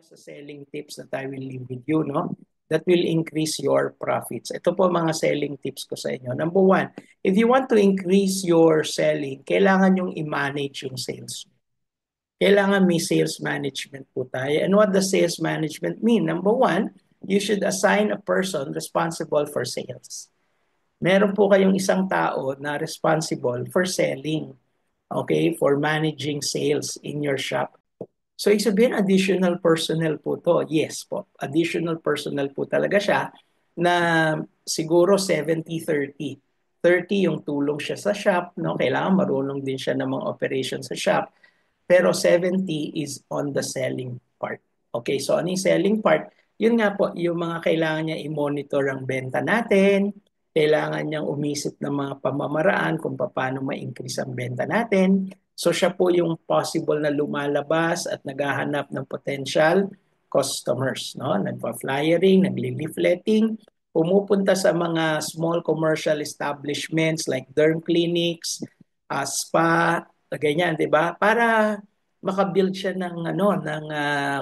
sa selling tips that I will leave with you, no? That will increase your profits. Ito po mga selling tips ko sa inyo. Number one, if you want to increase your selling, kailangan yung i-manage yung sales. Kailangan may sales management po tayo. And what does sales management mean? Number one, you should assign a person responsible for sales. Meron po kayong isang tao na responsible for selling, okay, for managing sales in your shop. So, ibig sabihin, additional personnel po to. Yes po, additional personnel po talaga siya na siguro 70-30. 30 yung tulong siya sa shop, no? Kailangan marunong din siya ng mga operations sa shop. Pero 70 is on the selling part. Okay, so ano yung selling part? Yun nga po, yung mga kailangan niya i-monitor ang benta natin, kailangan niyang umisip ng mga pamamaraan kung paano ma-increase ang benta natin. So siya po yung possible na lumalabas at naghahanap ng potential customers, no? Nagpa-flyering, nagli-leafleting, pumupunta sa mga small commercial establishments like derm clinics, spa, ganyan, 'di ba? Para makabuild siya ng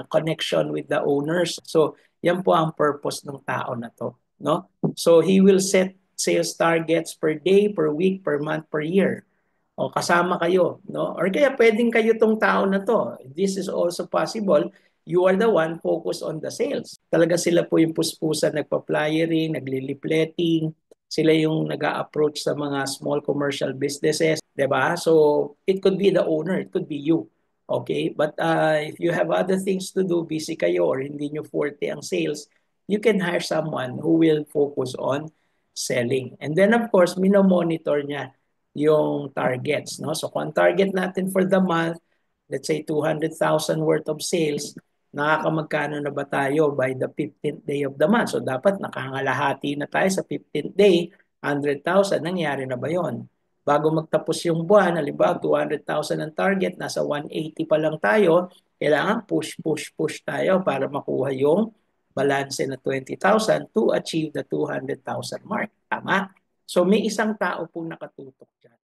connection with the owners. So, yan po ang purpose ng tao na to, no? So, he will set sales targets per day, per week, per month, per year. O kasama kayo, no? Or kaya pwedeng kayo tong tao na to. This is also possible. You are the one focused on the sales. Talaga sila po yung puspusan, nagpa-flyering, nagli-leafleting, sila yung nag-a-approach sa mga small commercial businesses, 'di ba? So, it could be the owner, it could be you. Okay? But if you have other things to do, busy kayo or hindi nyo forte ang sales, you can hire someone who will focus on selling. And then of course, mino-monitor niya yung targets, no? So kung target natin for the month, let's say 200,000 worth of sales, nakakamagkano na ba tayo by the 15th day of the month? So dapat nakangalahati na tayo sa 15th day, 100,000, nangyari na ba yon? Bago magtapos yung buwan, halimbawa 200,000 ang target, nasa 180 pa lang tayo, kailangan push, push, push tayo para makuha yung balance na 20,000 to achieve the 200,000 mark. Tama? So may isang tao po nakatutok dyan.